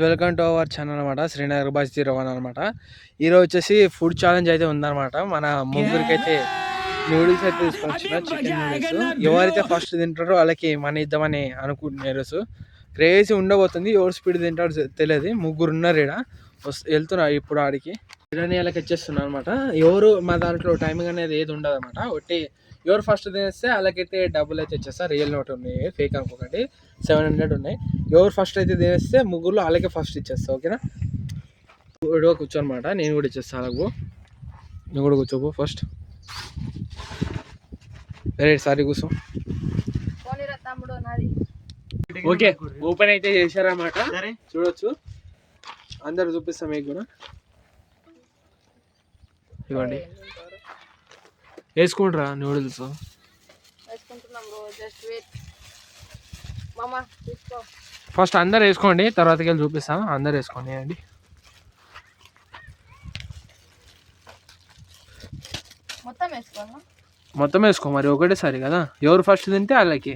Welcome to our channel అనమాట. Srinagar boss 01 అనమాట. ఈరోజు వచ్చేసి ఫుడ్ ఛాలెంజ్ అయితే ఉందన్నమాట. మన ముగ్గురికి అయితే నూడిల్స్ అయితే తీసుకొచ్చిన, చికెన్ నూడిల్స్. ఎవరైతే ఫస్ట్ తింటారో వాళ్ళకి మనీ ఇద్దామని అనుకుంటున్నారు. క్రేజీ ఉండబోతుంది. ఎవరు స్పీడ్ తింటారో తెలియదు. ముగ్గురు ఉన్నారు ఇక్కడ, వెళ్తున్నారు ఇప్పుడు ఆడికి. బిర్యానీ వాళ్ళకి వచ్చేస్తున్నారు అనమాట. ఎవరు మా దాంట్లో టైమింగ్ అనేది ఏది ఉండదు అనమాట. ఒకటి ఎవరు ఫస్ట్ తినేస్తే వాళ్ళకైతే డబ్బులు అయితే ఇచ్చేస్తారు. రియల్ నోట్ ఉన్నాయి, ఫేక్ అనుకోకండి. 700 ఉన్నాయి. ఎవరు ఫస్ట్ అయితే తినేస్తే ముగ్గురులో వాళ్ళకే ఫస్ట్ ఇచ్చేస్తా. ఓకేనా? విడిగా కూర్చోనమాట. నేను కూడా ఇచ్చేస్తాను అలాగూ. నువ్వు కూడా కూర్చోబో ఫస్ట్. రైట్, సారీ కూర్చో. ఓకే, ఓపెన్ అయితే చేశారన్నమాట. చూడొచ్చు, అందరు చూపిస్తాం మీకు కూడా. ఇవ్వండి, వేసుకుంటారా నూడిల్స్? ఫస్ట్ అందరు వేసుకోండి, తర్వాతకి వెళ్ళి చూపిస్తాను. అందరు వేసుకోండి అండి. మొత్తం వేసుకో మరి, ఒకటేసారి కదా. ఎవరు ఫస్ట్ తింటే వాళ్ళకి.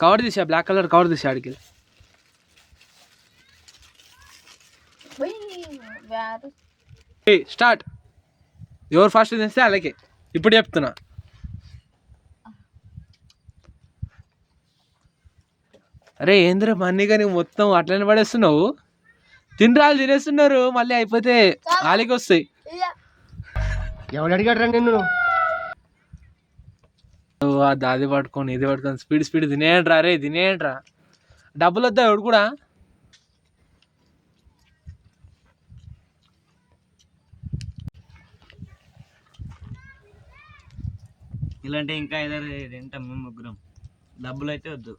కవర్ తీసా, బ్లాక్ కలర్ కవర్ తీసా ఆడికి. స్టార్ట్. ఎవరు ఫస్ట్ తినేస్తే వాళ్ళకి. ఇప్పుడు చెప్తున్నా. అరే ఏంద్ర మన్నీ కానీ మొత్తం అట్లనే పడేస్తున్నావు. తినరాలు తినేస్తున్నారు, మళ్ళీ అయిపోతే వాళ్ళకి వస్తాయి. ఎవరు అడిగాడు నిన్ను? అది పట్టుకొని ఇది పట్టుకొని స్పీడ్ స్పీడ్ తినేయండిరా. రే తినేయండిరా, డబ్బులు వద్దా ఎవడు కూడా. ఇలాంటి ఇంకా ఐదారు తింటాం మేము ముగ్గురం. డబ్బులు అయితే వద్దు.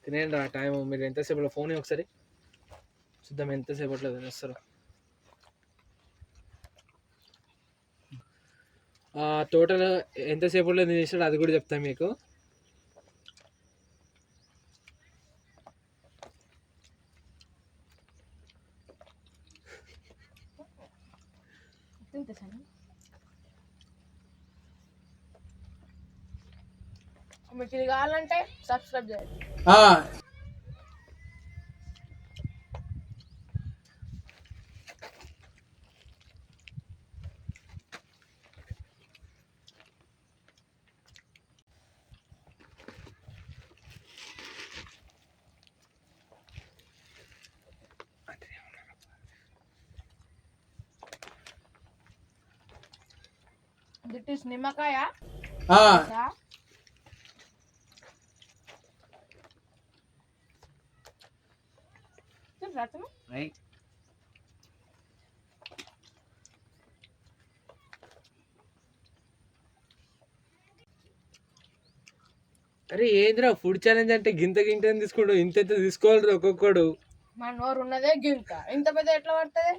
తినేయండి రా. టైం మీరు ఎంతసేపట్లో ఫోన్ ఒకసారి చూద్దాం ఎంతసేపట్లో తినేస్తారు. టోటల్ ఎంతసేపట్లో తినేసాడు అది కూడా చెప్తాను మీకు. మీకు ఇది కావాలంటే సబ్స్క్రైబ్ చేయండి. దిట్ ఈస్ నిమ్మకాయ. అరే ఏంద్రా ఫుడ్ ఛాలెంజ్ అంటే గింత గింత తీసుకోడు, ఇంత తీసుకోవాలి ఒక్కొక్కడు. మన నోరు ఉన్నదే గింత, ఇంత పెద్ద ఎట్లా పడుతుంది?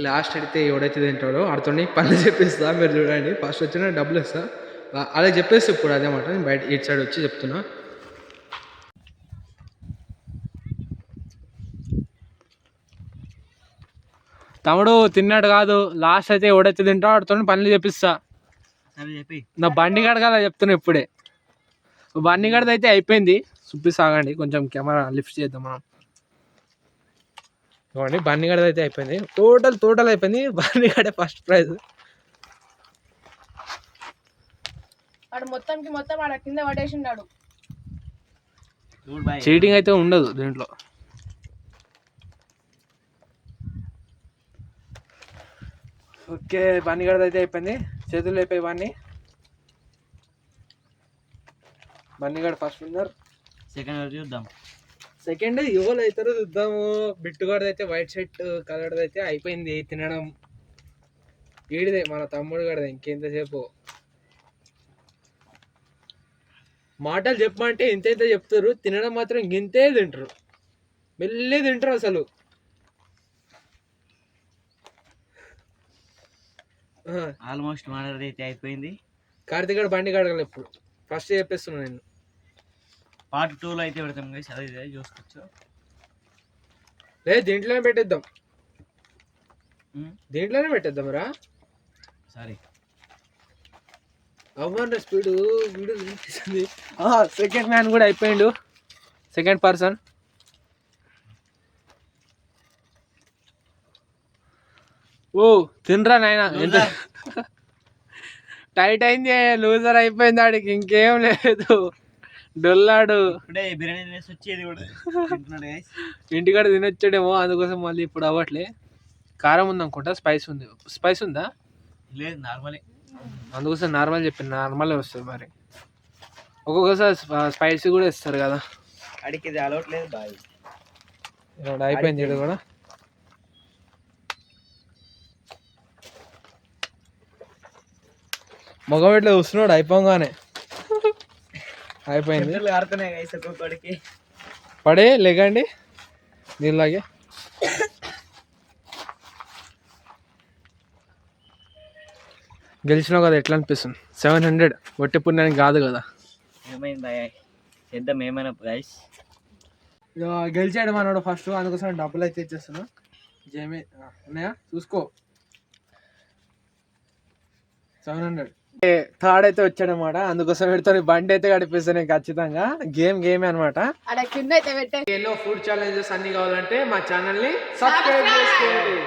లాస్ట్ అడిగితే ఎవడైతే తింటాడో ఆడుతోని పనులు చెప్పిస్తా. మీరు చూడండి, ఫస్ట్ వచ్చిన డబ్బులు ఇస్తా. అలా చెప్పేసి ఇప్పుడు అదే మాట. నేను బయట ఇటు సైడ్ వచ్చి చెప్తున్నా. తమ్ముడు తిన్నాడు కాదు, లాస్ట్ అయితే ఎవడైతే తింటాడో ఆడుతో పనులు చెప్పిస్తా. నా బండి గడగాల చెప్తున్నా ఇప్పుడే. బండి గడది అయితే అయిపోయింది, చూపిస్తాగండి. కొంచెం కెమెరా లిఫ్ట్ చేద్దాం మనం. ఇవ్వండి, బన్నీగడ అయితే అయిపోయింది. టోటల్ అయిపోయింది. బన్నీగడే ఫస్ట్ ప్రైజ్. మొత్తం ఆడ కింద పడేసిండాడు. చీటింగ్ అయితే ఉండదు దీంట్లో. ఓకే, బన్నీగడ అయితే అయిపోయింది. చేతులు అయిపోయి బన్నీగడ ఫస్ట్ విన్నర్. సెకండ్ చూద్దాం. సెకండ్ ఎవరు అవుతారో చూద్దాము. బిట్టుగాడిది అయితే వైట్ షర్ట్ కలర్ది అయితే అయిపోయింది తినడం. ఈడిదే మన తమ్ముడు గడదే ఇంకెంతసేపు మాటలు చెప్పమంటే ఇంత ఇంత చెప్తారు, తినడం మాత్రం ఇంతే తింటారు, మెల్లే తింటారు అసలు. ఆల్మోస్ట్ మనది అయితే అయిపోయింది. కార్తీక్ గడ బండి కడగలు ఎప్పుడు ఫస్ట్ చెప్పేస్తున్నా నేను. పార్ట్ 2లో అయితే పెడతాం guys, అదే చూసుకోవచ్చు. లేదు దీంట్లోనే పెట్టేద్దాం, దీంట్లోనే పెట్టేద్దాం రా. సారీ అవ్వండి స్పీడ్ వీడియో వినిపిస్తుంది. సెకండ్ మ్యాన్ కూడా అయిపోయిండు, సెకండ్ పర్సన్. ఓ తినరా నాయన, ఎంత టైట్ అయింది, లూజర్ అయిపోయింది ఆడికి, ఇంకేం లేదు, డొల్లాడు. ఇప్పుడే బిర్యానీ తినేసి వచ్చేది కూడా తింటున్నాడు guys. ఇంటికాడ తినొచ్చాడేమో, అందుకోసం మళ్ళీ ఇప్పుడు అవ్వట్లే. కారం ఉంది అనుకుంటా, స్పైస్ ఉంది, స్పైస్ ఉందా? లేదు నార్మలే, అందుకోసం నార్మల్ చెప్పిన, నార్మలే వస్తుంది మరి. ఒక్కొక్కసారి స్పైసీ కూడా ఇస్తారు కదా. అడిగి ఇది అలవట్లేదు బాయ్. అయిపోయింది ఇది కూడా. మగం ఇట్లా చూస్తున్నాడు అయిపోగానే, అయిపోయింది. ఆడుతున్నాయి guys ఒక్కొక్కడికి. పడే లేకండి దీనిలాగే. గెలిచినావు కదా, ఎట్లా అనిపిస్తుంది? 700 ఒట్టి పుణ్యానికి కాదు కదా. ఏమైంది బాయ్, చేద్దాం ఏమైనా గైస్. గెలిచాడు మనోడు ఫస్ట్, అందుకోసం డబ్బులు అయితే ఇచ్చేస్తున్నా. జేమే ఉన్నాయా చూసుకో. 700 థర్డ్ అయితే వచ్చాడనమాట, అందుకోసం పెడితే బండి అయితే గడిపిస్తాను ఖచ్చితంగా. గేమే అనమాట. అక్కడ కింద అయితే పెట్టే ఫుడ్ ఛాలెంజెస్ అన్ని కావాలంటే మా ఛానల్ని సబ్స్క్రైబ్ చేసుకోండి.